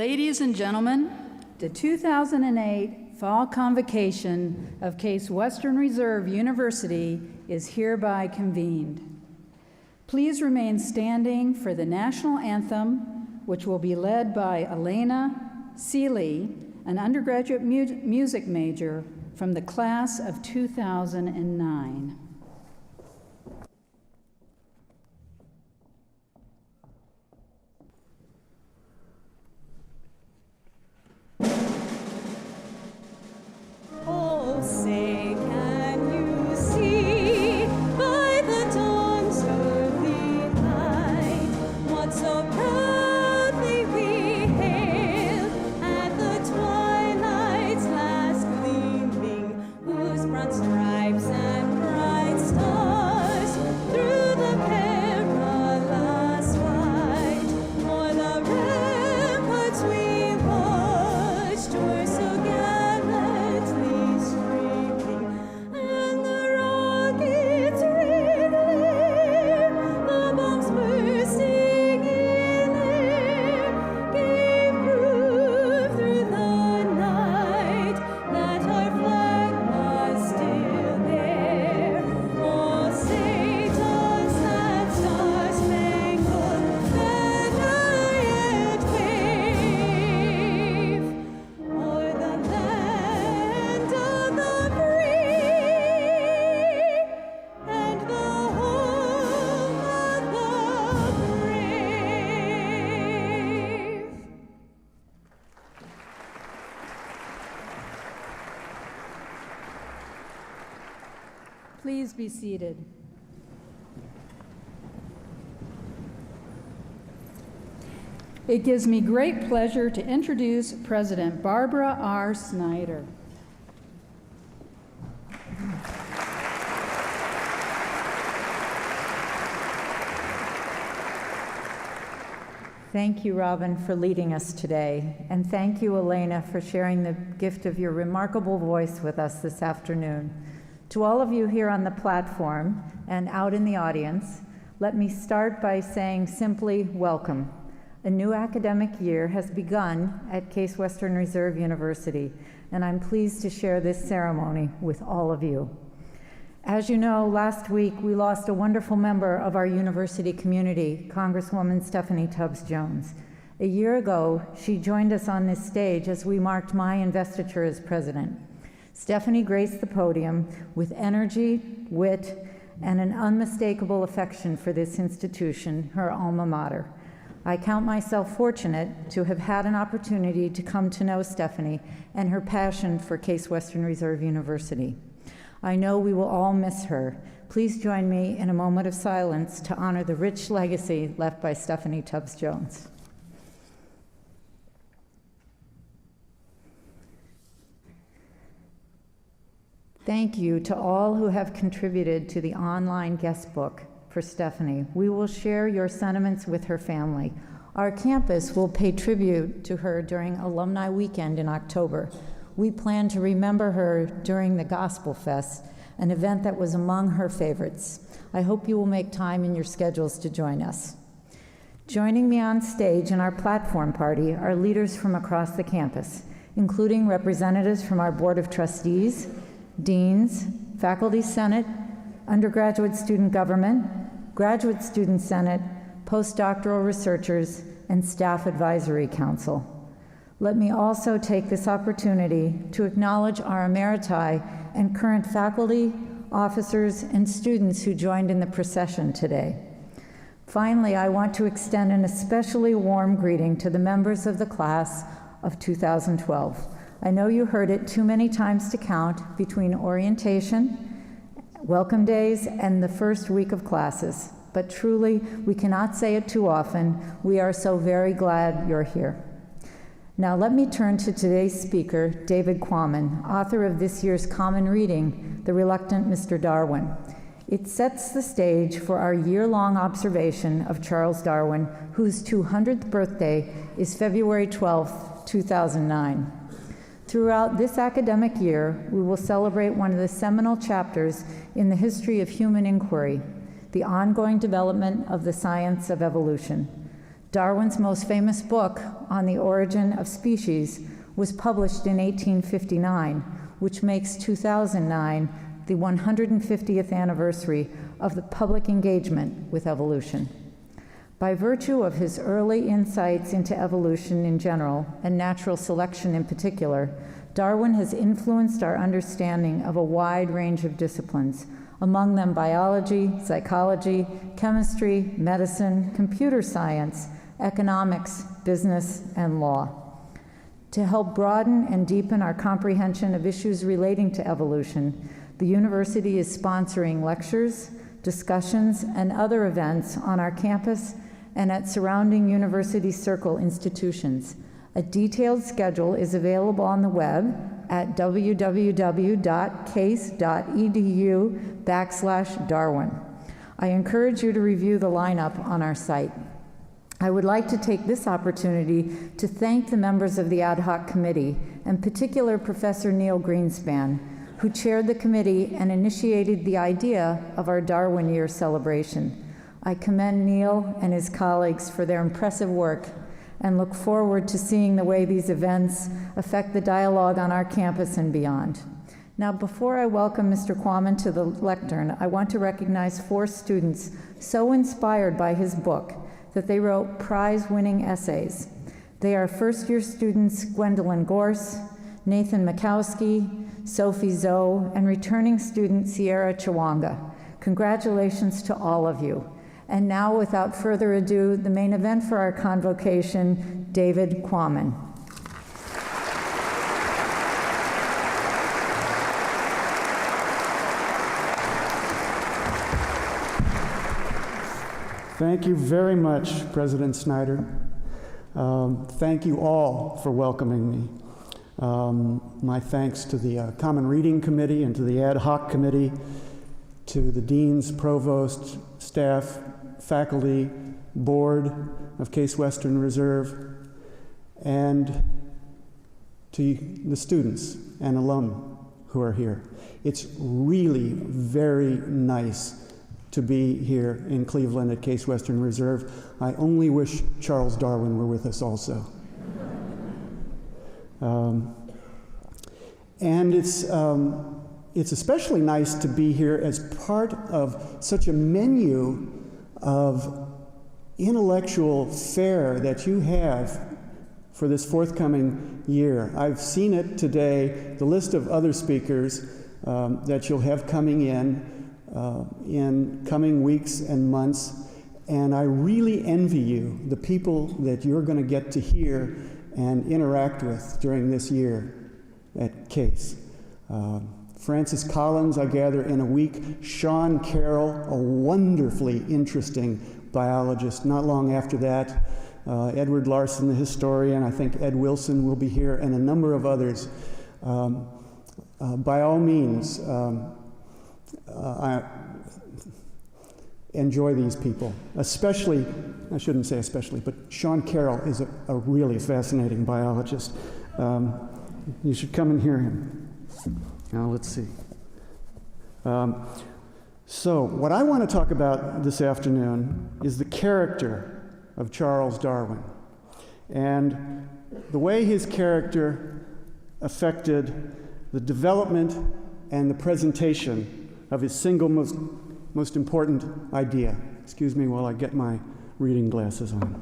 Ladies and gentlemen, the 2008 Fall Convocation of Case Western Reserve University is hereby convened. Please remain standing for the national anthem, which will be led by Elena Seeley, an undergraduate music major from the class of 2009. Oh, say, can you see by the dawn's early light what so proudly we hailed at the twilight's last gleaming, whose broad stripes and bright stars through the perilous fight o'er the ramparts we watched were so gallantly streaming, and the rockets' red glare, the bombs bursting in air, gave proof through the night that our flag was still there. Oh, say does that star-spangled banner yet wave o'er the land of the free and the home of the brave? Please be seated. It gives me great pleasure to introduce President Barbara R. Snyder. Thank you, Robin, for leading us today. And thank you, Elena, for sharing the gift of your remarkable voice with us this afternoon. To all of you here on the platform and out in the audience, let me start by saying simply welcome. A new academic year has begun at Case Western Reserve University, and I'm pleased to share this ceremony with all of you. As you know, last week we lost a wonderful member of our university community, Congresswoman Stephanie Tubbs Jones. A year ago, she joined us on this stage as we marked my investiture as president. Stephanie graced the podium with energy, wit, and an unmistakable affection for this institution, her alma mater. I count myself fortunate to have had an opportunity to come to know Stephanie and her passion for Case Western Reserve University. I know we will all miss her. Please join me in a moment of silence to honor the rich legacy left by Stephanie Tubbs Jones. Thank you to all who have contributed to the online guest book for Stephanie. We will share your sentiments with her family. Our campus will pay tribute to her during Alumni Weekend in October. We plan to remember her during the Gospel Fest, an event that was among her favorites. I hope you will make time in your schedules to join us. Joining me on stage in our platform party are leaders from across the campus, including representatives from our Board of Trustees, deans, faculty senate, undergraduate student government, graduate student senate, postdoctoral researchers, and staff advisory council. Let me also take this opportunity to acknowledge our emeriti and current faculty, officers, and students who joined in the procession today. Finally, I want to extend an especially warm greeting to the members of the class of 2012. I know you heard it too many times to count between orientation, welcome days, and the first week of classes, but truly, we cannot say it too often. We are so very glad you're here. Now let me turn to today's speaker, David Quammen, author of this year's common reading, The Reluctant Mr. Darwin. It sets the stage for our year-long observation of Charles Darwin, whose 200th birthday is February 12, 2009. Throughout this academic year, we will celebrate one of the seminal chapters in the history of human inquiry, the ongoing development of the science of evolution. Darwin's most famous book, On the Origin of Species, was published in 1859, which makes 2009 the 150th anniversary of the public engagement with evolution. By virtue of his early insights into evolution in general and natural selection in particular, Darwin has influenced our understanding of a wide range of disciplines, among them biology, psychology, chemistry, medicine, computer science, economics, business, and law. To help broaden and deepen our comprehension of issues relating to evolution, the university is sponsoring lectures, discussions, and other events on our campus and at surrounding University Circle institutions. A detailed schedule is available on the web at www.case.edu/Darwin. I encourage you to review the lineup on our site. I would like to take this opportunity to thank the members of the ad hoc committee, in particular Professor Neil Greenspan, who chaired the committee and initiated the idea of our Darwin Year celebration. I commend Neil and his colleagues for their impressive work and look forward to seeing the way these events affect the dialogue on our campus and beyond. Now, before I welcome Mr. Quammen to the lectern, I want to recognize 4 students so inspired by his book that they wrote prize-winning essays. They are first-year students Gwendolyn Gorse, Nathan Mikowski, Sophie Zoe, and returning student Sierra Chawanga. Congratulations to all of you. And now, without further ado, the main event for our convocation, David Quammen. Thank you very much, President Snyder. Thank you all for welcoming me. My thanks to the Common Reading Committee and to the Ad Hoc Committee, to the deans, provost, staff, faculty, board of Case Western Reserve, and to the students and alum who are here. It's really very nice to be here in Cleveland at Case Western Reserve. I only wish Charles Darwin were with us also. And it's especially nice to be here as part of such a menu of intellectual fare that you have for this forthcoming year. I've seen it today, the list of other speakers that you'll have coming in coming weeks and months, and I really envy you, the people that you're going to get to hear and interact with during this year at Case. Francis Collins, I gather, in a week. Sean Carroll, a wonderfully interesting biologist. Not long after that, Edward Larson, the historian. I think Ed Wilson will be here, and a number of others. By all means, I enjoy these people, especially, I shouldn't say especially, but Sean Carroll is a really fascinating biologist. You should come and hear him. Now, let's see. So, what I want to talk about this afternoon is the character of Charles Darwin and the way his character affected the development and the presentation of his single most important idea. Excuse me while I get my reading glasses on.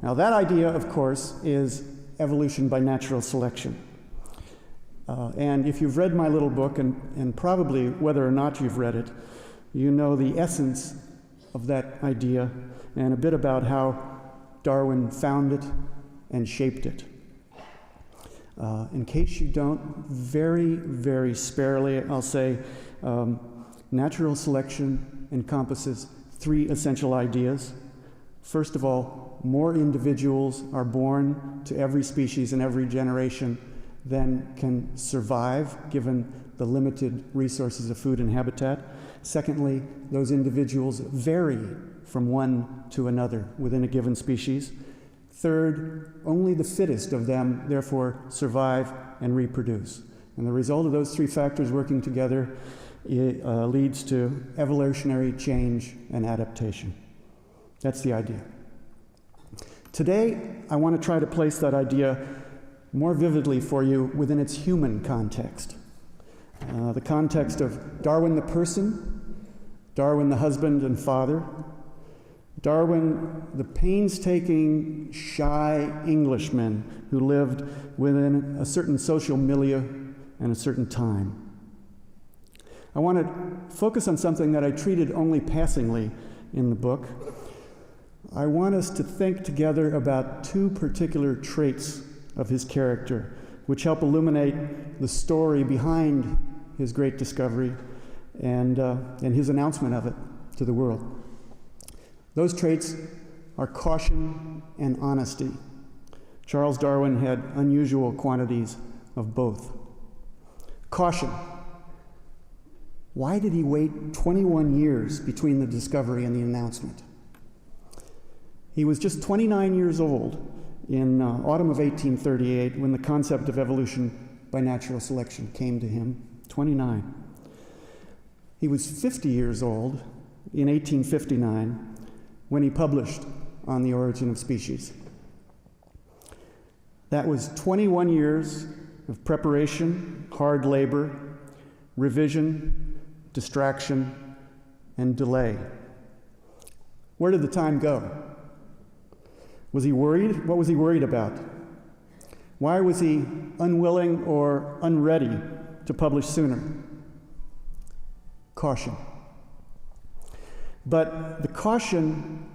Now, that idea, of course, is evolution by natural selection. And if you've read my little book, and probably whether or not you've read it, you know the essence of that idea and a bit about how Darwin found it and shaped it. In case you don't, very, very sparely, I'll say natural selection encompasses 3 essential ideas. First of all, more individuals are born to every species and every generation than can survive given the limited resources of food and habitat. Secondly, those individuals vary from one to another within a given species. Third, only the fittest of them, therefore, survive and reproduce. And the result of those 3 factors working together leads to evolutionary change and adaptation. That's the idea. Today, I want to try to place that idea more vividly for you within its human context. The context of Darwin the person, Darwin the husband and father, Darwin the painstaking, shy Englishman who lived within a certain social milieu and a certain time. I want to focus on something that I treated only passingly in the book. I want us to think together about two particular traits of his character, which help illuminate the story behind his great discovery and his announcement of it to the world. Those traits are caution and honesty. Charles Darwin had unusual quantities of both. Caution. Why did he wait 21 years between the discovery and the announcement? He was just 29 years old in autumn of 1838 when the concept of evolution by natural selection came to him. 29. He was 50 years old in 1859 when he published On the Origin of Species. That was 21 years of preparation, hard labor, revision, distraction, and delay. Where did the time go? Was he worried? What was he worried about? Why was he unwilling or unready to publish sooner? Caution. But the caution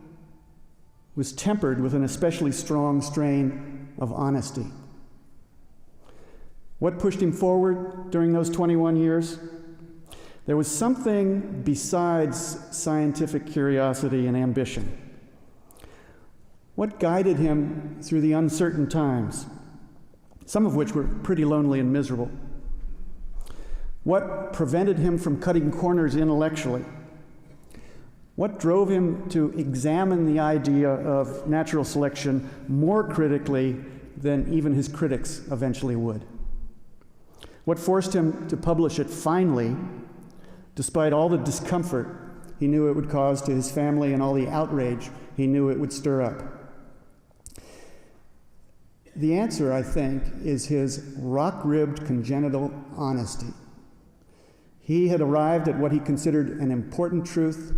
was tempered with an especially strong strain of honesty. What pushed him forward during those 21 years? There was something besides scientific curiosity and ambition. What guided him through the uncertain times, some of which were pretty lonely and miserable? What prevented him from cutting corners intellectually? What drove him to examine the idea of natural selection more critically than even his critics eventually would? What forced him to publish it finally, despite all the discomfort he knew it would cause to his family and all the outrage he knew it would stir up? The answer, I think, is his rock-ribbed congenital honesty. He had arrived at what he considered an important truth.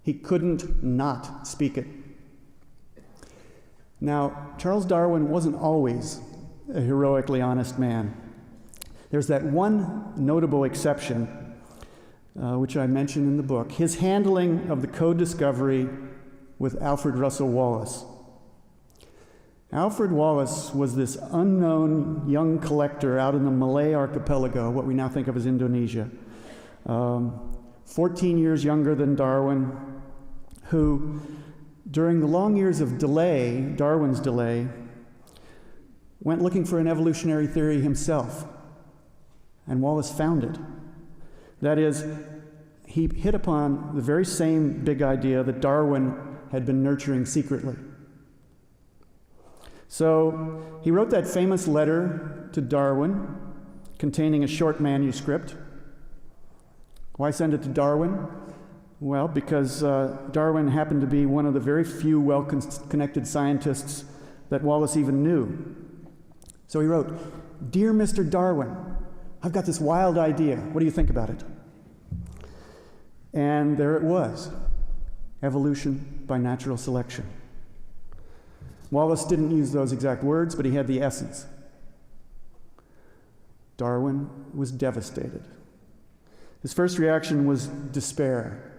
He couldn't not speak it. Now, Charles Darwin wasn't always a heroically honest man. There's that one notable exception, which I mentioned in the book, his handling of the co-discovery with Alfred Russel Wallace. Alfred Wallace was this unknown young collector out in the Malay archipelago, what we now think of as Indonesia, 14 years younger than Darwin, who, during the long years of delay, Darwin's delay, went looking for an evolutionary theory himself, and Wallace found it. That is, he hit upon the very same big idea that Darwin had been nurturing secretly. So he wrote that famous letter to Darwin containing a short manuscript. Why send it to Darwin? Well, because Darwin happened to be one of the very few well-connected scientists that Wallace even knew. So he wrote, "Dear Mr. Darwin, I've got this wild idea. What do you think about it?" And there it was, evolution by natural selection. Wallace didn't use those exact words, but he had the essence. Darwin was devastated. His first reaction was despair.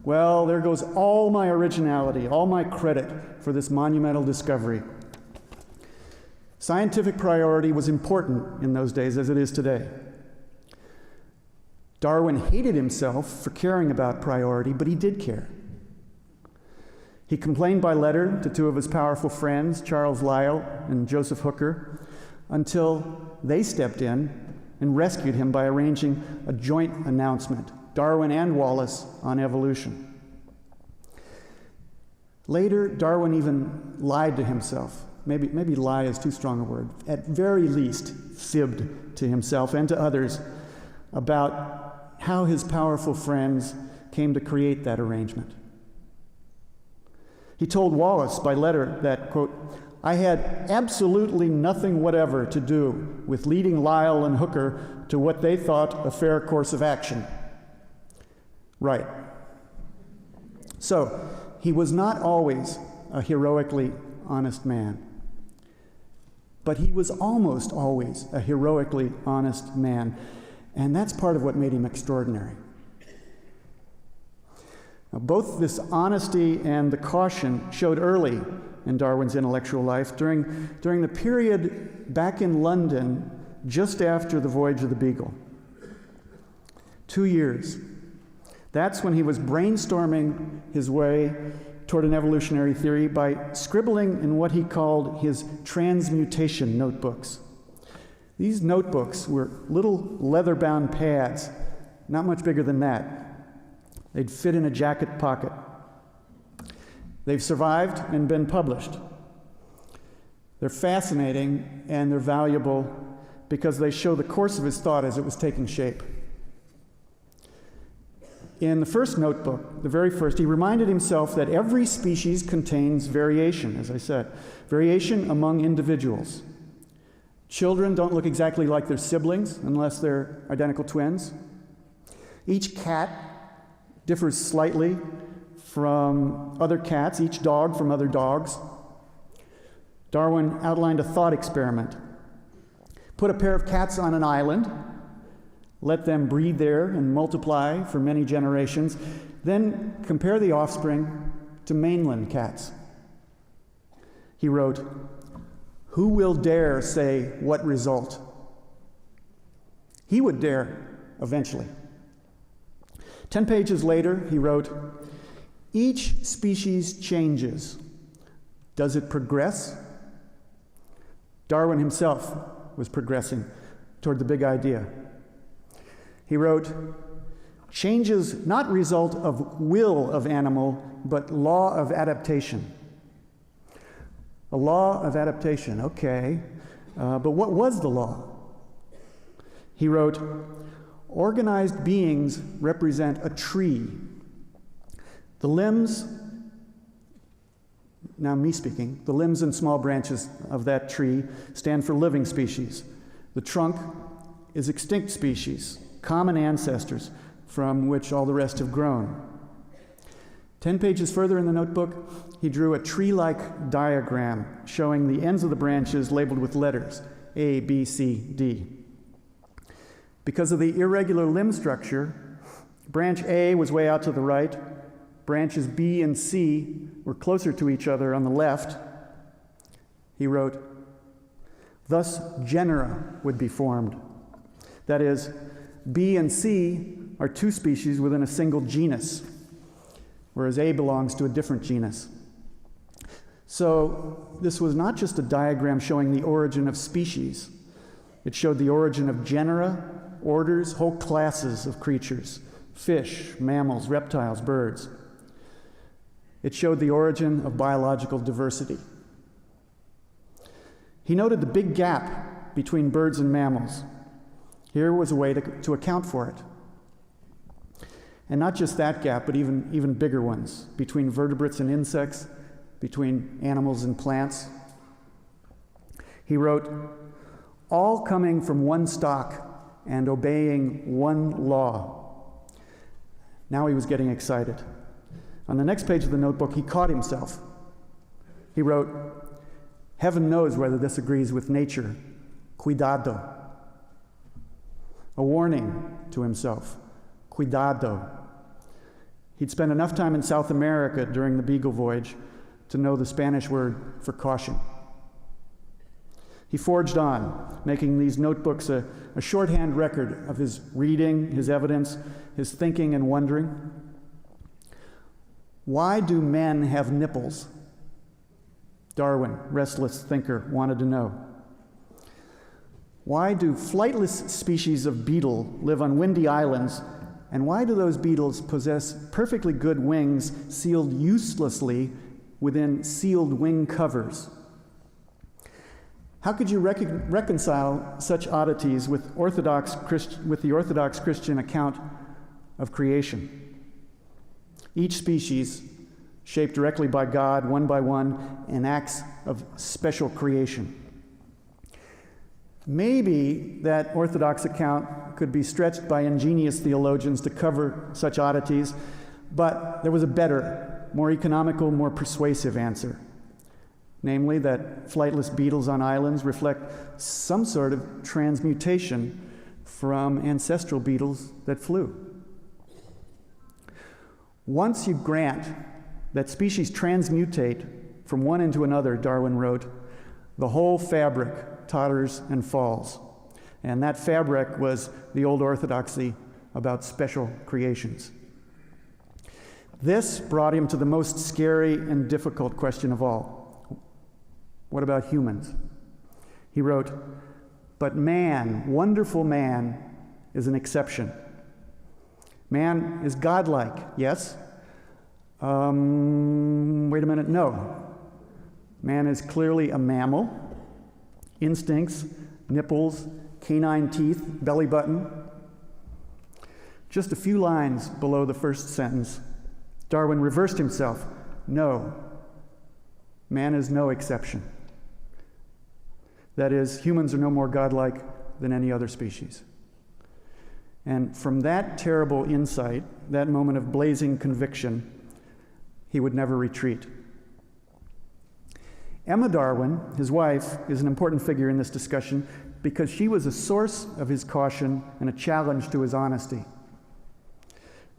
Well, there goes all my originality, all my credit for this monumental discovery. Scientific priority was important in those days as it is today. Darwin hated himself for caring about priority, but he did care. He complained by letter to two of his powerful friends, Charles Lyell and Joseph Hooker, until they stepped in and rescued him by arranging a joint announcement, Darwin and Wallace on evolution. Later, Darwin even lied to himself. Maybe lie is too strong a word. At very least, fibbed to himself and to others about how his powerful friends came to create that arrangement. He told Wallace by letter that, quote, "I had absolutely nothing whatever to do with leading Lyle and Hooker to what they thought a fair course of action." Right. So, he was not always a heroically honest man, but he was almost always a heroically honest man, and that's part of what made him extraordinary. Now, both this honesty and the caution showed early in Darwin's intellectual life, during the period back in London just after the voyage of the Beagle. 2 years. That's when he was brainstorming his way toward an evolutionary theory by scribbling in what he called his transmutation notebooks. These notebooks were little leather-bound pads, not much bigger than that. They'd fit in a jacket pocket. They've survived and been published. They're fascinating and they're valuable because they show the course of his thought as it was taking shape. In the first notebook, the very first, he reminded himself that every species contains variation, as I said, variation among individuals. Children don't look exactly like their siblings unless they're identical twins. Each cat differs slightly from other cats, each dog from other dogs. Darwin outlined a thought experiment. Put a pair of cats on an island, let them breed there and multiply for many generations, then compare the offspring to mainland cats. He wrote, "Who will dare say what result?" He would dare eventually. 10 pages later, he wrote, "Each species changes. Does it progress?" Darwin himself was progressing toward the big idea. He wrote, "Changes not result of will of animal, but law of adaptation." A law of adaptation, okay. But what was the law? He wrote, "Organized beings represent a tree. The limbs," now me speaking, "the limbs and small branches of that tree stand for living species. The trunk is extinct species, common ancestors from which all the rest have grown." 10 pages further in the notebook, he drew a tree-like diagram showing the ends of the branches labeled with letters, A, B, C, D. Because of the irregular limb structure, branch A was way out to the right, branches B and C were closer to each other on the left. He wrote, "Thus genera would be formed. That is, B and C are two species within a single genus, whereas A belongs to a different genus." So this was not just a diagram showing the origin of species. It showed the origin of genera, orders, whole classes of creatures, fish, mammals, reptiles, birds. It showed the origin of biological diversity. He noted the big gap between birds and mammals. Here was a way to account for it. And not just that gap, but even bigger ones, between vertebrates and insects, between animals and plants. He wrote, "All coming from one stock and obeying one law." Now he was getting excited. On the next page of the notebook, he caught himself. He wrote, "Heaven knows whether this agrees with nature. Cuidado." A warning to himself. Cuidado. He'd spent enough time in South America during the Beagle voyage to know the Spanish word for caution. He forged on, making these notebooks a shorthand record of his reading, his evidence, his thinking and wondering. Why do men have nipples? Darwin, restless thinker, wanted to know. Why do flightless species of beetle live on windy islands, and why do those beetles possess perfectly good wings sealed uselessly within sealed wing covers? How could you reconcile such oddities with the Orthodox Christian account of creation? Each species shaped directly by God, one by one, in acts of special creation. Maybe that orthodox account could be stretched by ingenious theologians to cover such oddities, but there was a better, more economical, more persuasive answer. Namely, that flightless beetles on islands reflect some sort of transmutation from ancestral beetles that flew. Once you grant that species transmutate from one into another, Darwin wrote, the whole fabric totters and falls. And that fabric was the old orthodoxy about special creations. This brought him to the most scary and difficult question of all. What about humans? He wrote, but man, wonderful man, is an exception. Man is godlike, yes? Wait a minute, no. Man is clearly a mammal. Instincts, nipples, canine teeth, belly button. Just a few lines below the first sentence, Darwin reversed himself. No, man is no exception. That is, humans are no more godlike than any other species. And from that terrible insight, that moment of blazing conviction, he would never retreat. Emma Darwin, his wife, is an important figure in this discussion because she was a source of his caution and a challenge to his honesty.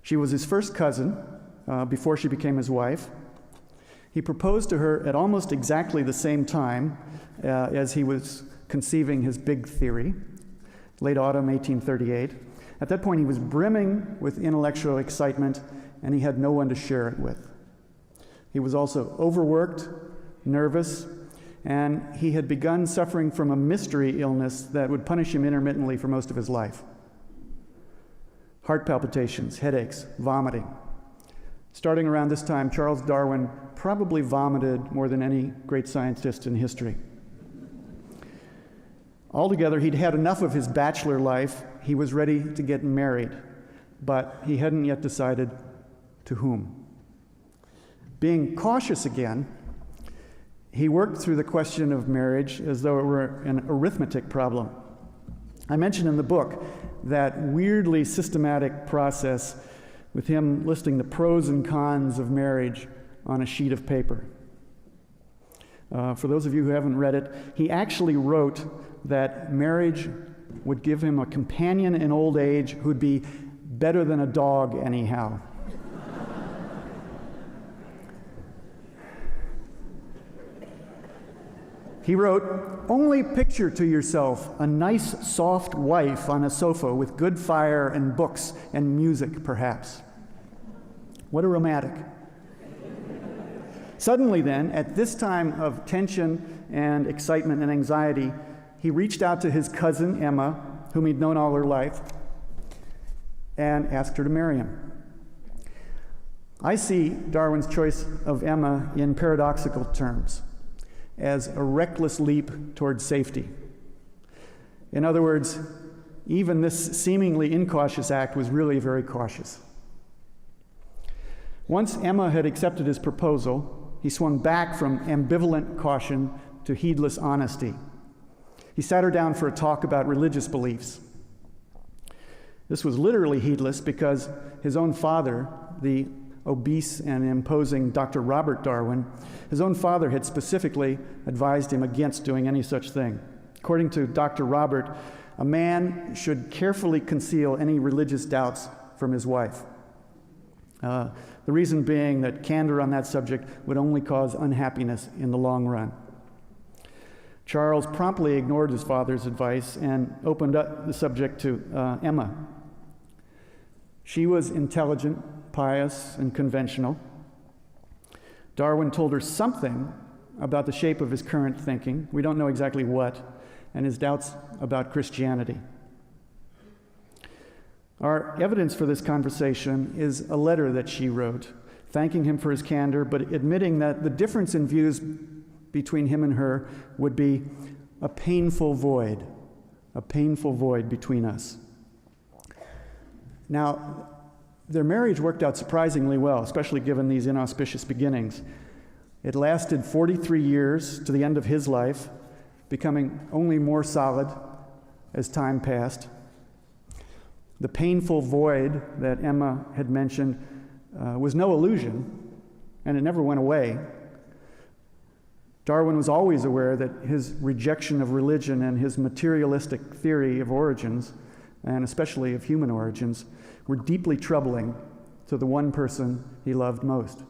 She was his first cousin before she became his wife. He proposed to her at almost exactly the same time as he was conceiving his big theory, late autumn 1838. At that point, he was brimming with intellectual excitement, and he had no one to share it with. He was also overworked, nervous, and he had begun suffering from a mystery illness that would punish him intermittently for most of his life. Heart palpitations, headaches, vomiting. Starting around this time, Charles Darwin probably vomited more than any great scientist in history. Altogether, he'd had enough of his bachelor life. He was ready to get married, but he hadn't yet decided to whom. Being cautious again, he worked through the question of marriage as though it were an arithmetic problem. I mentioned in the book that weirdly systematic process with him listing the pros and cons of marriage on a sheet of paper. For those of you who haven't read it, he actually wrote that marriage would give him a companion in old age who'd be better than a dog anyhow. He wrote, only picture to yourself a nice, soft wife on a sofa with good fire and books and music, perhaps. What a romantic. Suddenly then, at this time of tension and excitement and anxiety, he reached out to his cousin, Emma, whom he'd known all her life, and asked her to marry him. I see Darwin's choice of Emma in paradoxical terms, as a reckless leap towards safety. In other words, even this seemingly incautious act was really very cautious. Once Emma had accepted his proposal, he swung back from ambivalent caution to heedless honesty. He sat her down for a talk about religious beliefs. This was literally heedless because his own father, the obese and imposing Dr. Robert Darwin, his own father had specifically advised him against doing any such thing. According to Dr. Robert, a man should carefully conceal any religious doubts from his wife. The reason being that candor on that subject would only cause unhappiness in the long run. Charles promptly ignored his father's advice and opened up the subject to Emma. She was intelligent, pious, and conventional. Darwin told her something about the shape of his current thinking. We don't know exactly what, and his doubts about Christianity. Our evidence for this conversation is a letter that she wrote, thanking him for his candor, but admitting that the difference in views between him and her would be a painful void between us. Now, Their marriage worked out surprisingly well, especially given these inauspicious beginnings. It lasted 43 years to the end of his life, becoming only more solid as time passed. The painful void that Emma had mentioned was no illusion, and it never went away. Darwin was always aware that his rejection of religion and his materialistic theory of origins, and especially of human origins, were deeply troubling to the one person he loved most.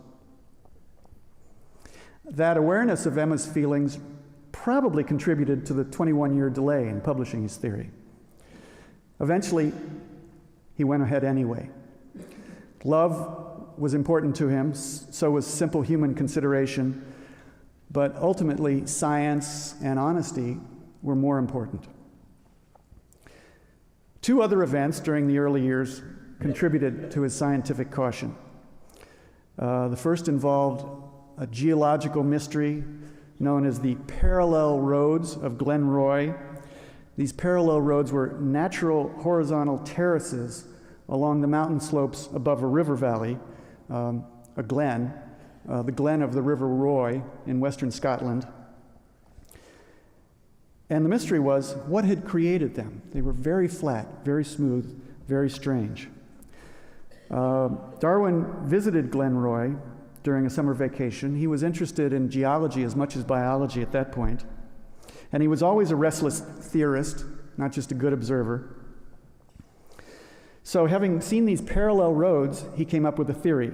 That awareness of Emma's feelings probably contributed to the 21-year delay in publishing his theory. Eventually, he went ahead anyway. Love was important to him, so was simple human consideration, but ultimately, science and honesty were more important. Two other events during the early years contributed to his scientific caution. The first involved a geological mystery known as the parallel roads of Glen Roy. These parallel roads were natural horizontal terraces along the mountain slopes above a river valley, a glen, the glen of the River Roy in western Scotland. And the mystery was, what had created them? They were very flat, very smooth, very strange. Darwin visited Glen Roy during a summer vacation. He was interested in geology as much as biology at that point. And he was always a restless theorist, not just a good observer. So having seen these parallel roads, he came up with a theory.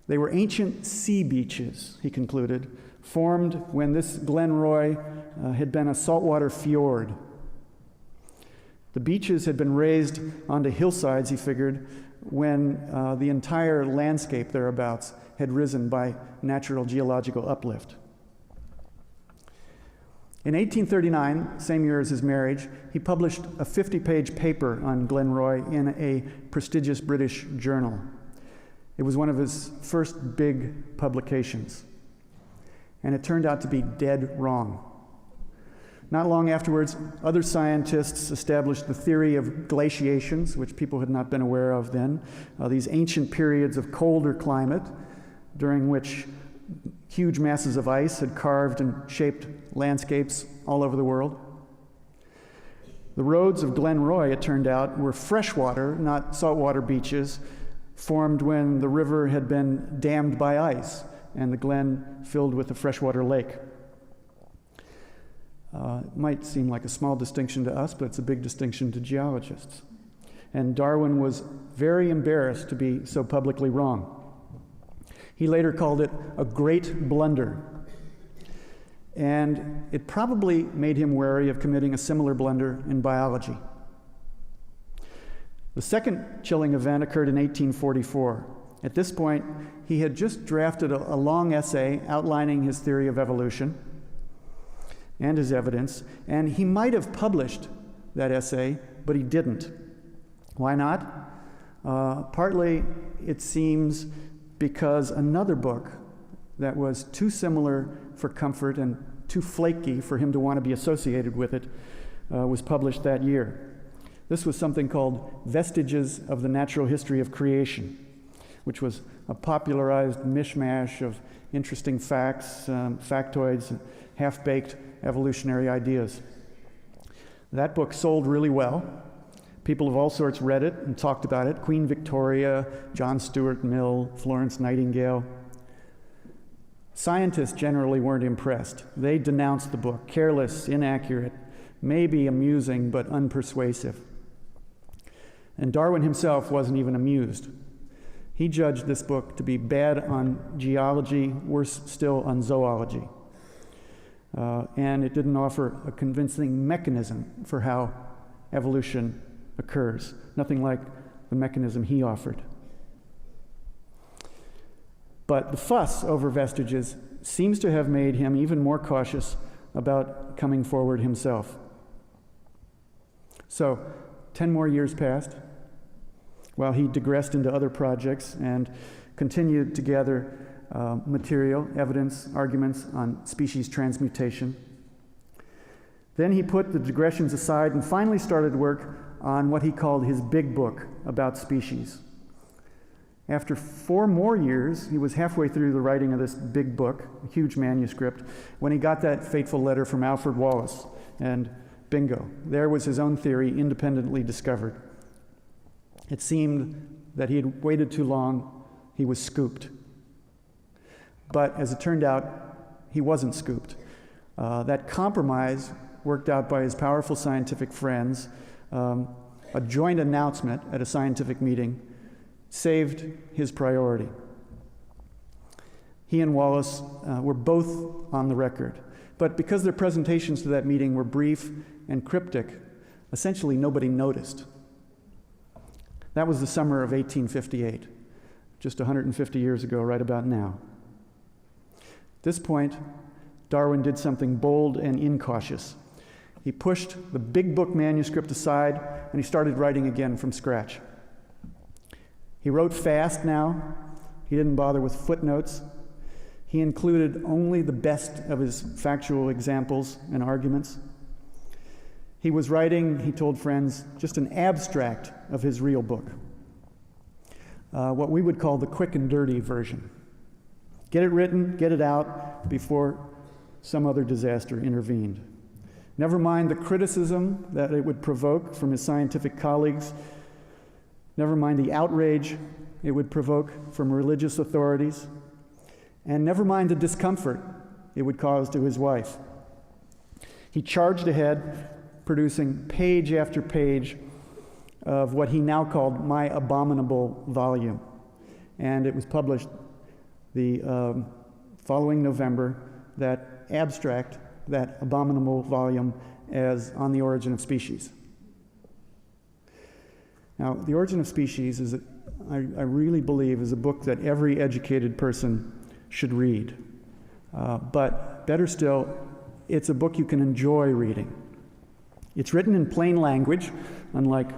They were ancient sea beaches, he concluded, formed when this Glen Roy had been a saltwater fjord. The beaches had been raised onto hillsides, he figured, when the entire landscape thereabouts had risen by natural geological uplift. In 1839, same year as his marriage, he published a 50-page paper on Glen Roy in a prestigious British journal. It was one of his first big publications, and it turned out to be dead wrong. Not long afterwards, other scientists established the theory of glaciations, which people had not been aware of then, these ancient periods of colder climate during which huge masses of ice had carved and shaped landscapes all over the world. The roads of Glen Roy, it turned out, were freshwater, not saltwater beaches, formed when the river had been dammed by ice and the glen filled with a freshwater lake. It might seem like a small distinction to us, but it's a big distinction to geologists. And Darwin was very embarrassed to be so publicly wrong. He later called it a great blunder. And it probably made him wary of committing a similar blunder in biology. The second chilling event occurred in 1844. At this point, he had just drafted a long essay outlining his theory of evolution and his evidence, and he might have published that essay, but he didn't. Why not? Partly, it seems, because another book that was too similar for comfort and too flaky for him to want to be associated with it was published that year. This was something called Vestiges of the Natural History of Creation, which was a popularized mishmash of interesting facts, factoids, half-baked evolutionary ideas. That book sold really well. People of all sorts read it and talked about it. Queen Victoria, John Stuart Mill, Florence Nightingale. Scientists generally weren't impressed. They denounced the book, careless, inaccurate, maybe amusing, but unpersuasive. And Darwin himself wasn't even amused. He judged this book to be bad on geology, worse still on zoology. And it didn't offer a convincing mechanism for how evolution occurs, nothing like the mechanism he offered. But the fuss over vestiges seems to have made him even more cautious about coming forward himself. So, 10 more years passed while he digressed into other projects and continued to gather material, evidence, arguments on species transmutation. Then he put the digressions aside and finally started work on what he called his big book about species, After 4 more years, he was halfway through the writing of this big book, a huge manuscript, when he got that fateful letter from Alfred Wallace, and bingo, there was his own theory independently discovered. It seemed that he had waited too long, he was scooped. But as it turned out, he wasn't scooped. That compromise worked out by his powerful scientific friends, a joint announcement at a scientific meeting, saved his priority. He and Wallace were both on the record, but because their presentations to that meeting were brief and cryptic, essentially nobody noticed. That was the summer of 1858, just 150 years ago, right about now. At this point, Darwin did something bold and incautious. He pushed the big book manuscript aside and he started writing again from scratch. He wrote fast now. He didn't bother with footnotes. He included only the best of his factual examples and arguments. He was writing, he told friends, just an abstract of his real book, what we would call the quick and dirty version. Get it written, get it out before some other disaster intervened. Never mind the criticism that it would provoke from his scientific colleagues. Never mind the outrage it would provoke from religious authorities. And never mind the discomfort it would cause to his wife. He charged ahead, producing page after page of what he now called My Abominable Volume. And it was published the following November, that abstract, that abominable volume, as On the Origin of Species. Now, The Origin of Species is, I really believe, is a book that every educated person should read. But better still, it's a book you can enjoy reading. It's written in plain language, unlike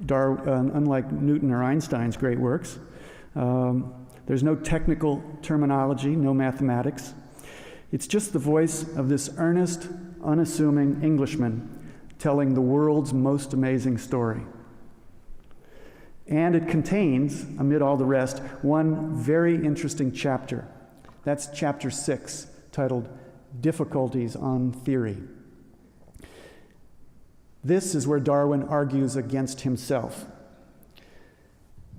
Newton or Einstein's great works. There's no technical terminology, no mathematics. It's just the voice of this earnest, unassuming Englishman telling the world's most amazing story. And it contains, amid all the rest, one very interesting chapter. That's chapter 6, titled Difficulties on Theory. This is where Darwin argues against himself,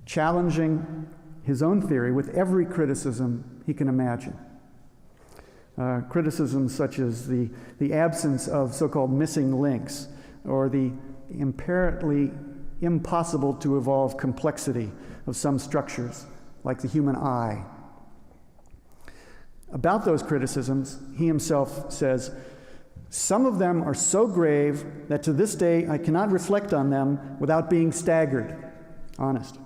challenging his own theory with every criticism he can imagine. Criticisms such as the absence of so-called missing links, or the apparently impossible to evolve complexity of some structures, like the human eye. About those criticisms, he himself says, "Some of them are so grave that to this day I cannot reflect on them without being staggered." Honest.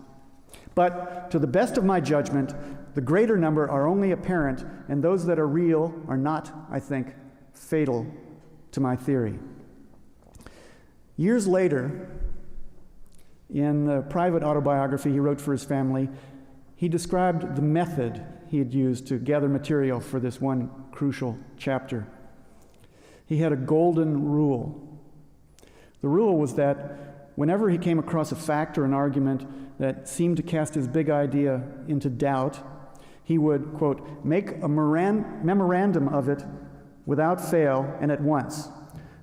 "But to the best of my judgment, the greater number are only apparent, and those that are real are not, I think, fatal to my theory." Years later, in the private autobiography he wrote for his family, he described the method he had used to gather material for this one crucial chapter. He had a golden rule. The rule was that whenever he came across a fact or an argument that seemed to cast his big idea into doubt, he would, quote, "make a memorandum of it without fail and at once.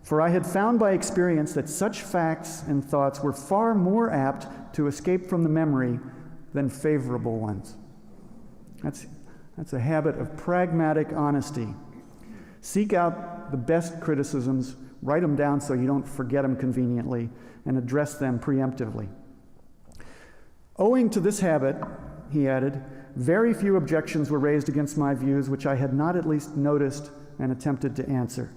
For I had found by experience that such facts and thoughts were far more apt to escape from the memory than favorable ones." That's a habit of pragmatic honesty. Seek out the best criticisms, write them down so you don't forget them conveniently, and address them preemptively. Owing to this habit, he added, very few objections were raised against my views which I had not at least noticed and attempted to answer.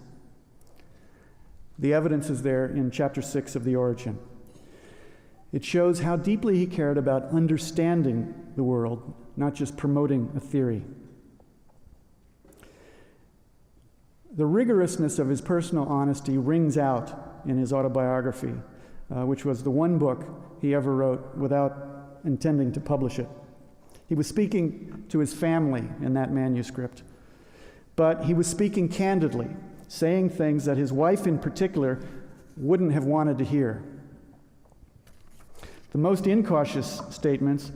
The evidence is there in chapter 6 of The Origin. It shows how deeply he cared about understanding the world, not just promoting a theory. The rigorousness of his personal honesty rings out in his autobiography, which was the one book he ever wrote without intending to publish it. He was speaking to his family in that manuscript, but he was speaking candidly, saying things that his wife in particular wouldn't have wanted to hear. The most incautious statements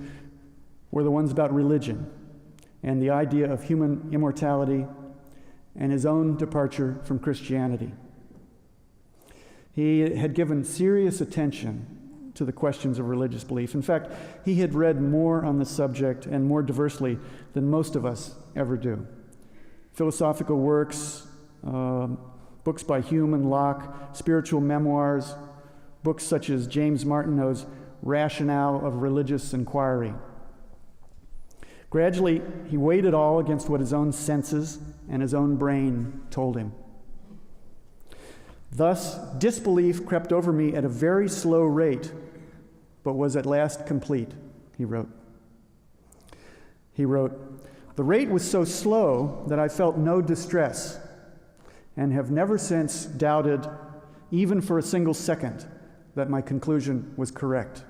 were the ones about religion and the idea of human immortality and his own departure from Christianity. He had given serious attention to the questions of religious belief. In fact, he had read more on the subject and more diversely than most of us ever do. Philosophical works, books by Hume and Locke, spiritual memoirs, books such as James Martineau's Rationale of Religious Inquiry. Gradually, he weighed it all against what his own senses and his own brain told him. Thus, disbelief crept over me at a very slow rate, but was at last complete, he wrote. He wrote, "The rate was so slow that I felt no distress and have never since doubted, even for a single second, that my conclusion was correct."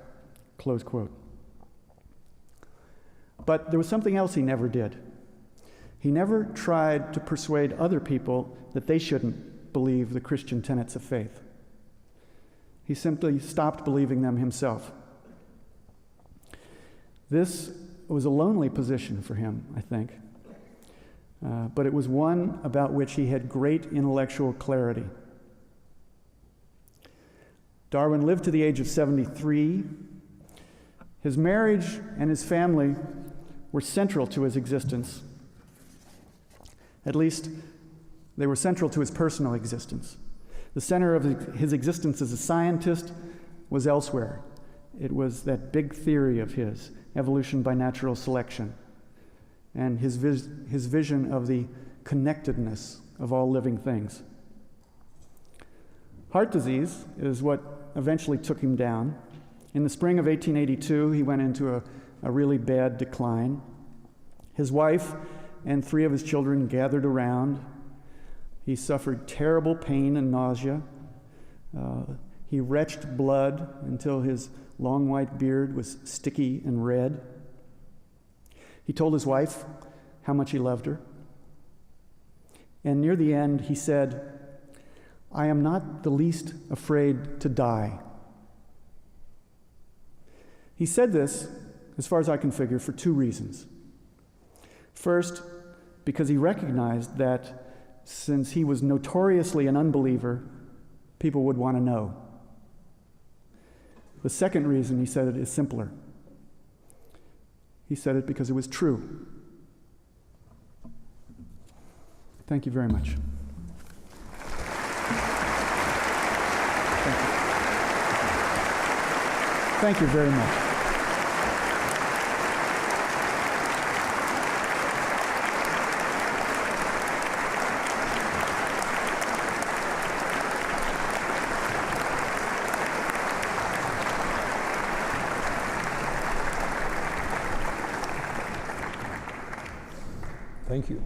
Close quote. But there was something else he never did. He never tried to persuade other people that they shouldn't believe the Christian tenets of faith. He simply stopped believing them himself. This was a lonely position for him, I think, but it was one about which he had great intellectual clarity. Darwin lived to the age of 73. His marriage and his family were central to his existence. At least, they were central to his personal existence. The center of his existence as a scientist was elsewhere. It was that big theory of his, evolution by natural selection, and his vision of the connectedness of all living things. Heart disease is what eventually took him down. In the spring of 1882, he went into a really bad decline. His wife and 3 of his children gathered around. He suffered terrible pain and nausea. He retched blood until his long white beard was sticky and red. He told his wife how much he loved her. And near the end, he said, "I am not the least afraid to die." He said this, as far as I can figure, for 2 reasons. First, because he recognized that since he was notoriously an unbeliever, people would want to know. The second reason he said it is simpler. He said it because it was true. Thank you very much. Thank you. Thank you very much. Thank you.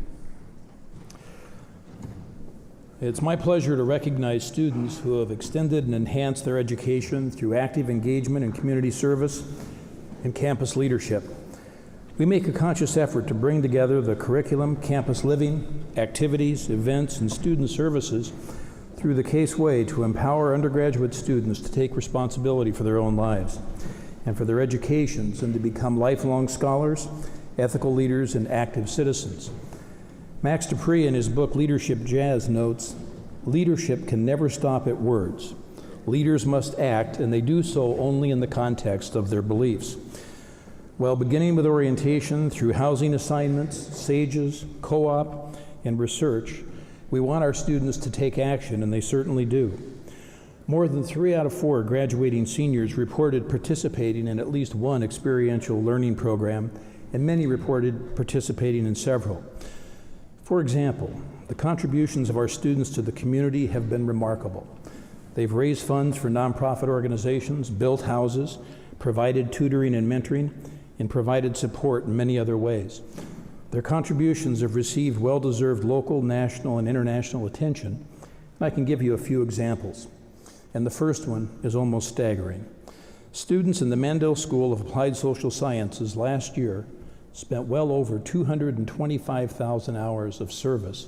It's my pleasure to recognize students who have extended and enhanced their education through active engagement in community service and campus leadership. We make a conscious effort to bring together the curriculum, campus living, activities, events, and student services through the Case Way to empower undergraduate students to take responsibility for their own lives and for their educations and to become lifelong scholars, ethical leaders, and active citizens. Max Dupree, in his book Leadership Jazz, notes, "Leadership can never stop at words. Leaders must act, and they do so only in the context of their beliefs." Well, beginning with orientation through housing assignments, SAGES, co-op, and research, we want our students to take action, and they certainly do. More than 3 out of 4 graduating seniors reported participating in at least one experiential learning program, and many reported participating in several. For example, the contributions of our students to the community have been remarkable. They've raised funds for nonprofit organizations, built houses, provided tutoring and mentoring, and provided support in many other ways. Their contributions have received well-deserved local, national, and international attention. I can give you a few examples. And the first one is almost staggering. Students in the Mandel School of Applied Social Sciences last year spent well over 225,000 hours of service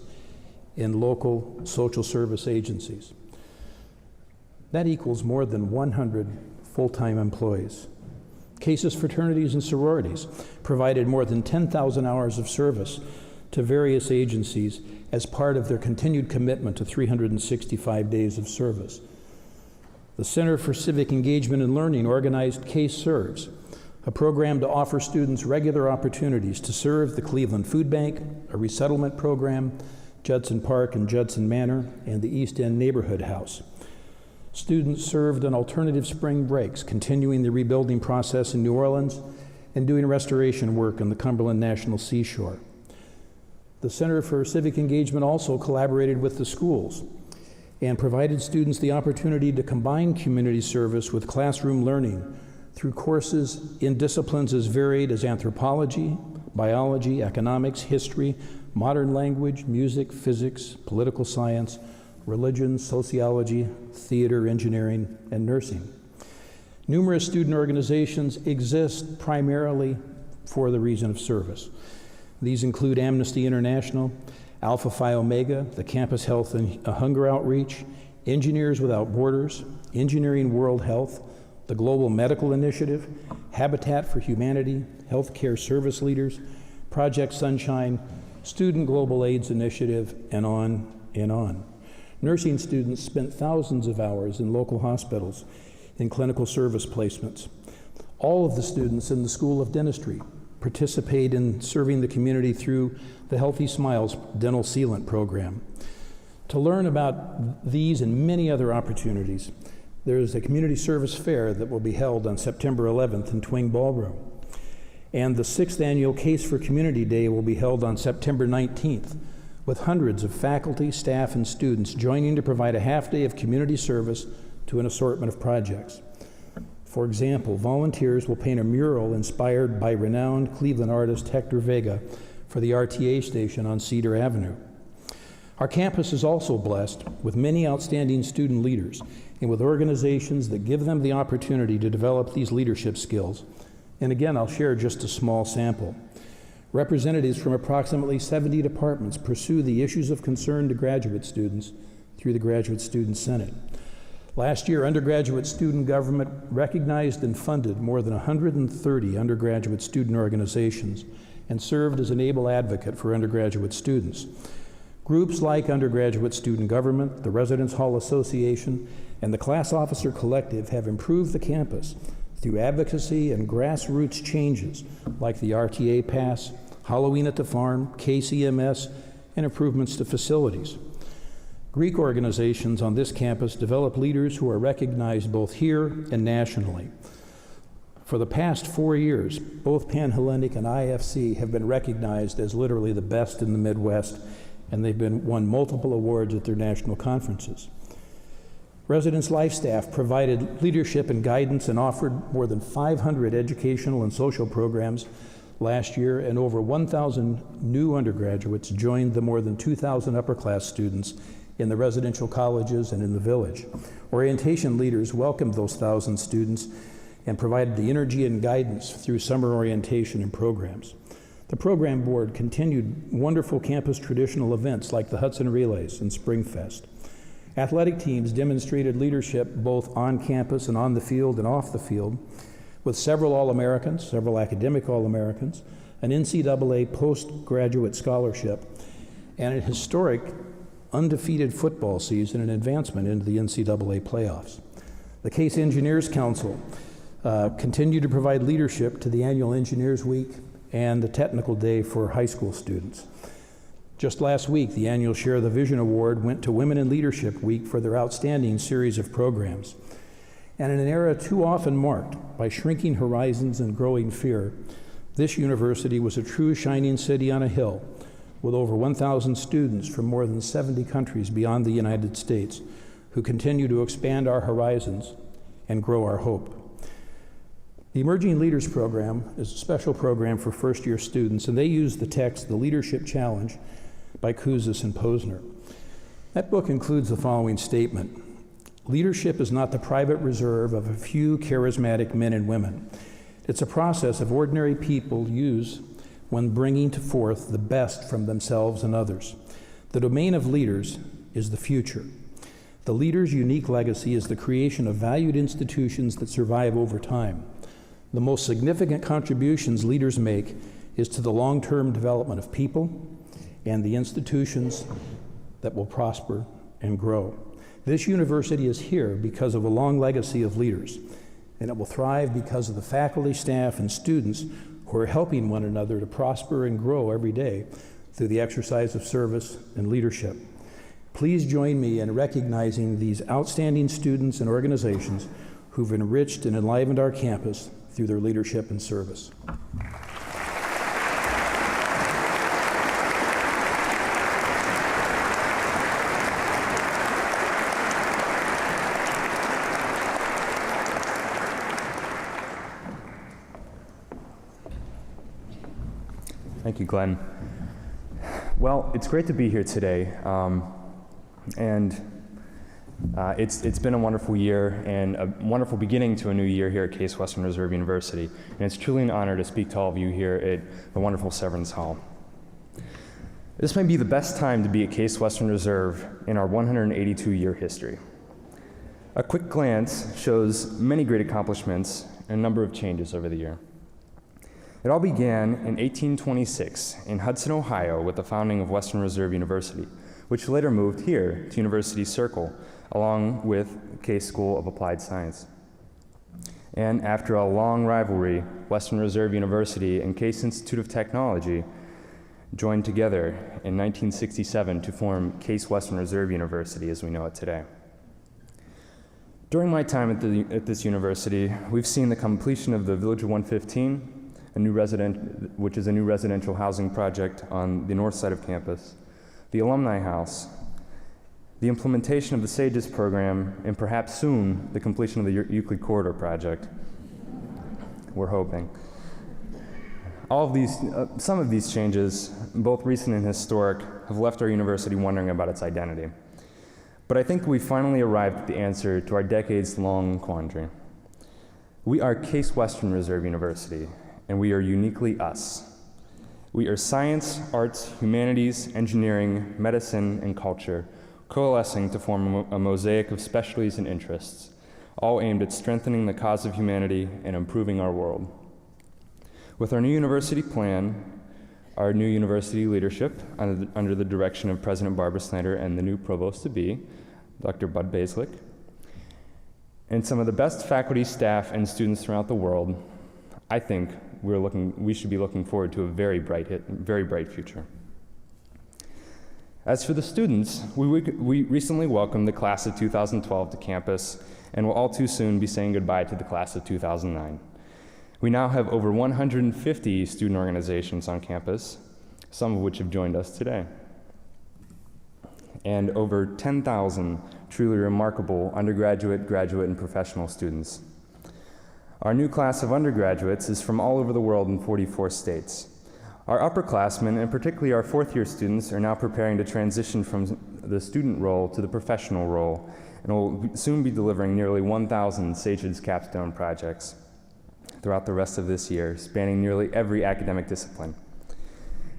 in local social service agencies. That equals more than 100 full-time employees. Cases, fraternities, and sororities provided more than 10,000 hours of service to various agencies as part of their continued commitment to 365 days of service. The Center for Civic Engagement and Learning organized Case Serves, a program to offer students regular opportunities to serve the Cleveland Food Bank, a resettlement program, Judson Park and Judson Manor, and the East End Neighborhood House. Students served on alternative spring breaks, continuing the rebuilding process in New Orleans and doing restoration work on the Cumberland National Seashore. The Center for Civic Engagement also collaborated with the schools and provided students the opportunity to combine community service with classroom learning through courses in disciplines as varied as anthropology, biology, economics, history, modern language, music, physics, political science, religion, sociology, theater, engineering, and nursing. Numerous student organizations exist primarily for the reason of service. These include Amnesty International, Alpha Phi Omega, the Campus Health and Hunger Outreach, Engineers Without Borders, Engineering World Health, the Global Medical Initiative, Habitat for Humanity, Healthcare Service Leaders, Project Sunshine, Student Global AIDS Initiative, and on and on. Nursing students spent thousands of hours in local hospitals in clinical service placements. All of the students in the School of Dentistry participate in serving the community through the Healthy Smiles Dental Sealant Program. To learn about these and many other opportunities, there is a community service fair that will be held on September 11th in Twing Ballroom. And the 6th annual Case for Community Day will be held on September 19th, with hundreds of faculty, staff, and students joining to provide a half day of community service to an assortment of projects. For example, volunteers will paint a mural inspired by renowned Cleveland artist Hector Vega for the RTA station on Cedar Avenue. Our campus is also blessed with many outstanding student leaders and with organizations that give them the opportunity to develop these leadership skills. And again, I'll share just a small sample. Representatives from approximately 70 departments pursue the issues of concern to graduate students through the Graduate Student Senate. Last year, undergraduate student government recognized and funded more than 130 undergraduate student organizations and served as an able advocate for undergraduate students. Groups like Undergraduate Student Government, the Residence Hall Association, and the Class Officer Collective have improved the campus through advocacy and grassroots changes like the RTA Pass, Halloween at the Farm, KCMS, and improvements to facilities. Greek organizations on this campus develop leaders who are recognized both here and nationally. For the past 4 years, both Panhellenic and IFC have been recognized as literally the best in the Midwest, and they've won multiple awards at their national conferences. Residence Life staff provided leadership and guidance and offered more than 500 educational and social programs last year, and over 1,000 new undergraduates joined the more than 2,000 upper class students in the residential colleges and in the village. Orientation leaders welcomed those 1,000 students and provided the energy and guidance through summer orientation and programs. The program board continued wonderful campus traditional events like the Hudson Relays and Springfest. Athletic teams demonstrated leadership both on campus and on the field and off the field, with several All-Americans, several academic All-Americans, an NCAA postgraduate scholarship, and a historic undefeated football season and advancement into the NCAA playoffs. The Case Engineers Council continued to provide leadership to the annual Engineers Week and the Technical Day for high school students. Just last week, the annual Share the Vision Award went to Women in Leadership Week for their outstanding series of programs. And in an era too often marked by shrinking horizons and growing fear, this university was a true shining city on a hill with over 1,000 students from more than 70 countries beyond the United States who continue to expand our horizons and grow our hope. The Emerging Leaders Program is a special program for first-year students, and they use the text, The Leadership Challenge, by Kouzes and Posner. That book includes the following statement: leadership is not the private reserve of a few charismatic men and women. It's a process of ordinary people use when bringing forth the best from themselves and others. The domain of leaders is the future. The leader's unique legacy is the creation of valued institutions that survive over time. The most significant contributions leaders make is to the long-term development of people and the institutions that will prosper and grow. This university is here because of a long legacy of leaders, and it will thrive because of the faculty, staff, and students who are helping one another to prosper and grow every day through the exercise of service and leadership. Please join me in recognizing these outstanding students and organizations who've enriched and enlivened our campus through their leadership and service. Thank you, Glenn. Well, it's great to be here today, it's been a wonderful year and a wonderful beginning to a new year here at Case Western Reserve University, and it's truly an honor to speak to all of you here at the wonderful Severance Hall. This may be the best time to be at Case Western Reserve in our 182-year history. A quick glance shows many great accomplishments and a number of changes over the year. It all began in 1826 in Hudson, Ohio, with the founding of Western Reserve University, which later moved here to University Circle, along with Case School of Applied Science. And after a long rivalry, Western Reserve University and Case Institute of Technology joined together in 1967 to form Case Western Reserve University as we know it today. During my time at this university, we've seen the completion of the Village of 115, which is a new residential housing project on the north side of campus, the Alumni House, the implementation of the SAGES program, and perhaps soon the completion of the Euclid Corridor project. We're hoping. Some of these changes, both recent and historic, have left our university wondering about its identity. But I think we finally arrived at the answer to our decades-long quandary. We are Case Western Reserve University, and we are uniquely us. We are science, arts, humanities, engineering, medicine, and culture, coalescing to form a mosaic of specialties and interests, all aimed at strengthening the cause of humanity and improving our world. With our new university plan, our new university leadership, under the direction of President Barbara Snyder and the new provost-to-be, Dr. Bud Baslick, and some of the best faculty, staff, and students throughout the world, I think we should be looking forward to a very bright future. As for the students, we recently welcomed the class of 2012 to campus and will all too soon be saying goodbye to the class of 2009. We now have over 150 student organizations on campus, some of which have joined us today, and over 10,000 truly remarkable undergraduate, graduate, and professional students. Our new class of undergraduates is from all over the world in 44 states. Our upperclassmen, and particularly our fourth-year students, are now preparing to transition from the student role to the professional role, and will soon be delivering nearly 1,000 SAGES capstone projects throughout the rest of this year, spanning nearly every academic discipline.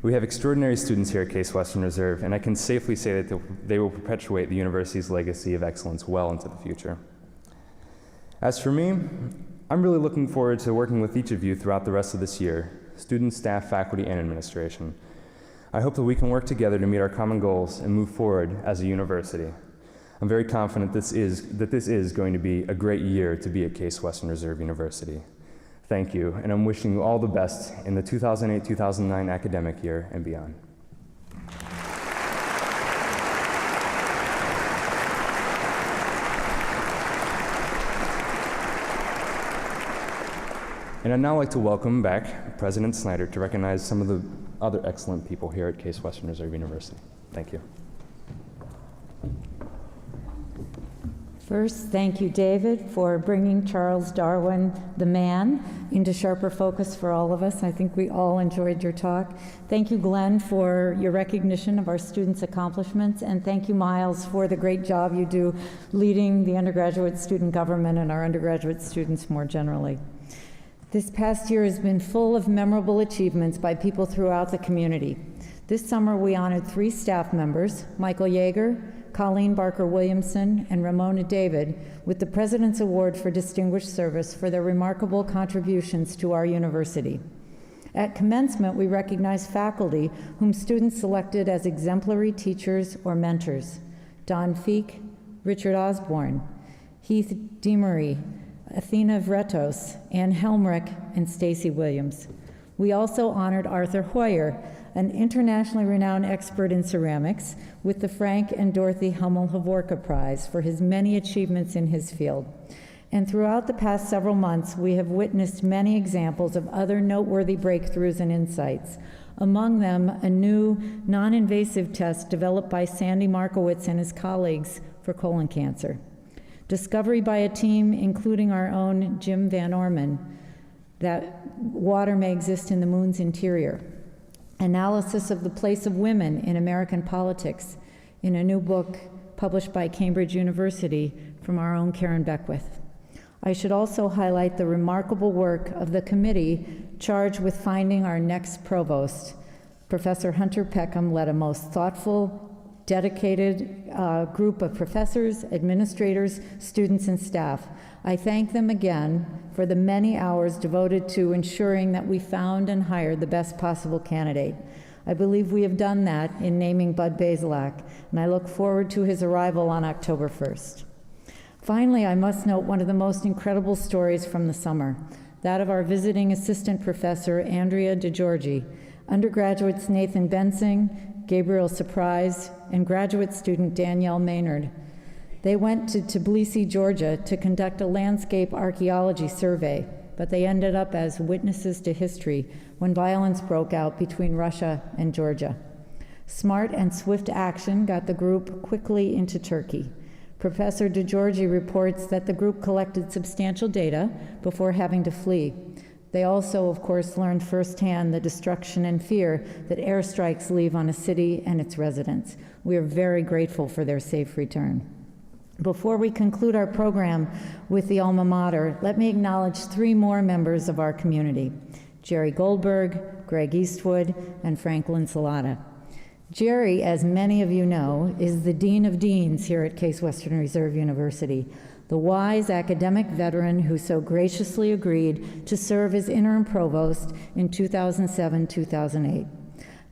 We have extraordinary students here at Case Western Reserve, and I can safely say that they will perpetuate the university's legacy of excellence well into the future. As for me, I'm really looking forward to working with each of you throughout the rest of this year, students, staff, faculty, and administration. I hope that we can work together to meet our common goals and move forward as a university. I'm very confident that this is going to be a great year to be at Case Western Reserve University. Thank you, and I'm wishing you all the best in the 2008-2009 academic year and beyond. And I'd now like to welcome back President Snyder to recognize some of the other excellent people here at Case Western Reserve University. Thank you. First, thank you, David, for bringing Charles Darwin, the man, into sharper focus for all of us. I think we all enjoyed your talk. Thank you, Glenn, for your recognition of our students' accomplishments, and thank you, Miles, for the great job you do leading the undergraduate student government and our undergraduate students more generally. This past year has been full of memorable achievements by people throughout the community. This summer, we honored 3 staff members, Michael Yeager, Colleen Barker Williamson, and Ramona David with the President's Award for Distinguished Service for their remarkable contributions to our university. At commencement, we recognize faculty whom students selected as exemplary teachers or mentors: Don Feek, Richard Osborne, Heath Demery, Athena Vretos, Ann Helmrich, and Stacy Williams. We also honored Arthur Hoyer, an internationally renowned expert in ceramics, with the Frank and Dorothy Hummel-Havorka Prize for his many achievements in his field. And throughout the past several months, we have witnessed many examples of other noteworthy breakthroughs and insights. Among them, a new non-invasive test developed by Sandy Markowitz and his colleagues for colon cancer. Discovery by a team including our own Jim Van Orman that water may exist in the moon's interior. Analysis of the place of women in American politics in a new book published by Cambridge University from our own Karen Beckwith. I should also highlight the remarkable work of the committee charged with finding our next provost. Professor Hunter Peckham led a most thoughtful, dedicated group of professors, administrators, students, and staff. I thank them again for the many hours devoted to ensuring that we found and hired the best possible candidate. I believe we have done that in naming Bud Bazelak, and I look forward to his arrival on October 1st. Finally, I must note one of the most incredible stories from the summer, that of our visiting assistant professor, Andrea DeGiorgi, undergraduates Nathan Bensing, Gabriel Surprise, and graduate student Danielle Maynard. They went to Tbilisi, Georgia to conduct a landscape archaeology survey, but they ended up as witnesses to history when violence broke out between Russia and Georgia. Smart and swift action got the group quickly into Turkey. Professor DeGiorgi reports that the group collected substantial data before having to flee. They also, of course, learned firsthand the destruction and fear that airstrikes leave on a city and its residents. We are very grateful for their safe return. Before we conclude our program with the alma mater, let me acknowledge 3 more members of our community: Jerry Goldberg, Greg Eastwood, and Franklin Salata. Jerry, as many of you know, is the Dean of Deans here at Case Western Reserve University, the wise academic veteran who so graciously agreed to serve as interim provost in 2007-2008.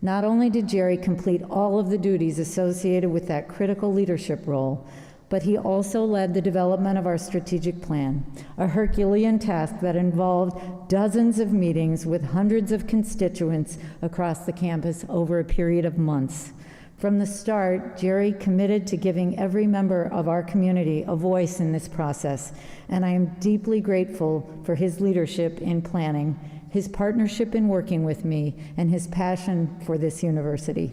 Not only did Jerry complete all of the duties associated with that critical leadership role, but he also led the development of our strategic plan, a Herculean task that involved dozens of meetings with hundreds of constituents across the campus over a period of months. From the start, Jerry committed to giving every member of our community a voice in this process, and I am deeply grateful for his leadership in planning, his partnership in working with me, and his passion for this university.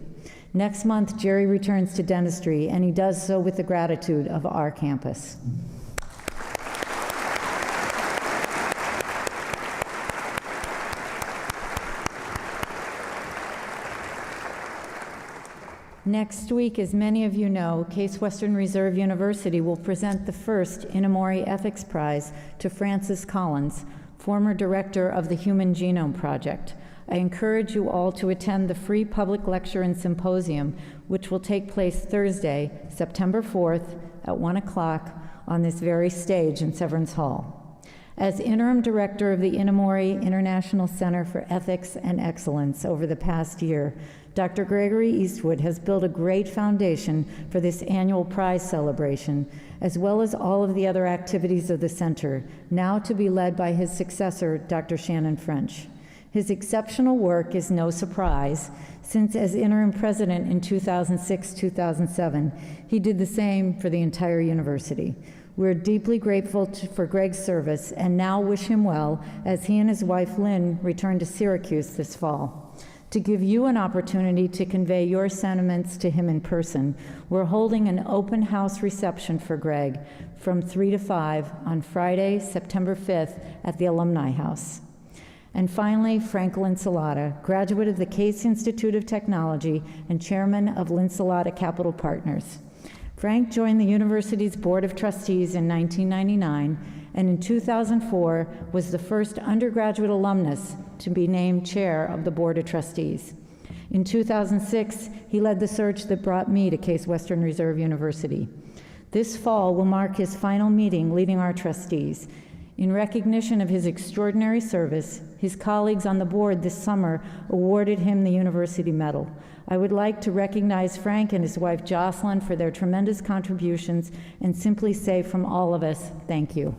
Next month, Jerry returns to dentistry, and he does so with the gratitude of our campus. Next week, as many of you know, Case Western Reserve University will present the first Inamori Ethics Prize to Francis Collins, former director of the Human Genome Project. I encourage you all to attend the free public lecture and symposium, which will take place Thursday, September 4th at 1 o'clock on this very stage in Severance Hall. As interim director of the Inamori International Center for Ethics and Excellence over the past year, Dr. Gregory Eastwood has built a great foundation for this annual prize celebration, as well as all of the other activities of the center, now to be led by his successor, Dr. Shannon French. His exceptional work is no surprise, since as interim president in 2006-2007, he did the same for the entire university. We're deeply grateful for Greg's service and now wish him well as he and his wife Lynn return to Syracuse this fall. To give you an opportunity to convey your sentiments to him in person, we're holding an open house reception for Greg from 3 to 5 on Friday, September 5th at the Alumni House. And finally, Franklin Salata, graduate of the Case Institute of Technology and chairman of Lynn Salata Capital Partners. Frank joined the university's Board of Trustees in 1999, and in 2004 was the first undergraduate alumnus to be named chair of the Board of Trustees. In 2006, he led the search that brought me to Case Western Reserve University. This fall will mark his final meeting leading our trustees. In recognition of his extraordinary service, his colleagues on the board this summer awarded him the University Medal. I would like to recognize Frank and his wife Jocelyn for their tremendous contributions and simply say from all of us, thank you.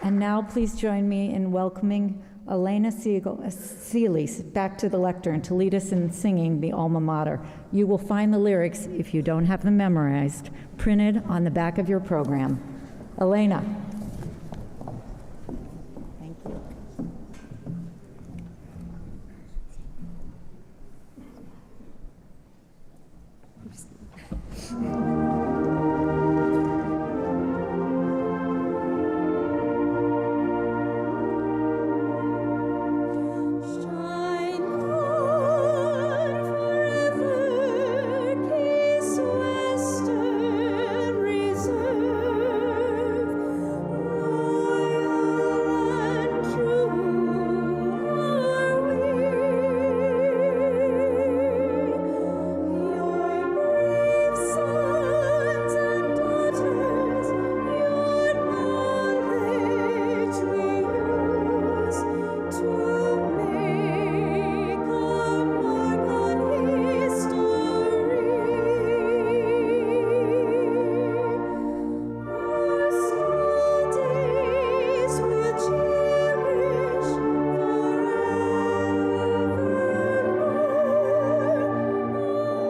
And now please join me in welcoming Elena Seeley back to the lectern to lead us in singing the Alma Mater. You will find the lyrics, if you don't have them memorized, printed on the back of your program. Elena. Thank you. Shine on forever, Case Western Reserve, loyal and true are we. Your brave sons and daughters, your knowledge we use to make a mark on history. Our school days we'll cherish forevermore.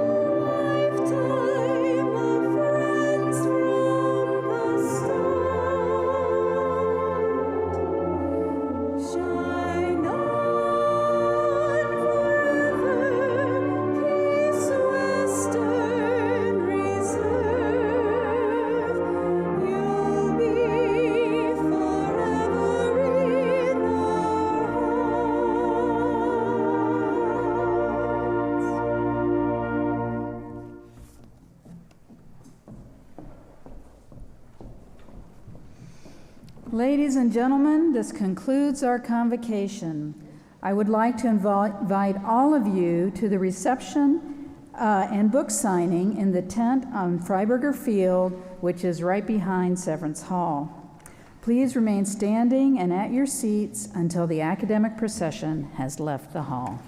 A lifetime of friends from the start. Shine on forever, Case Western Reserve. You'll be forever in our hearts. Ladies and gentlemen, this concludes our convocation. I would like to invite all of you to the reception and book signing in the tent on Freiberger Field, which is right behind Severance Hall. Please remain standing and at your seats until the academic procession has left the hall.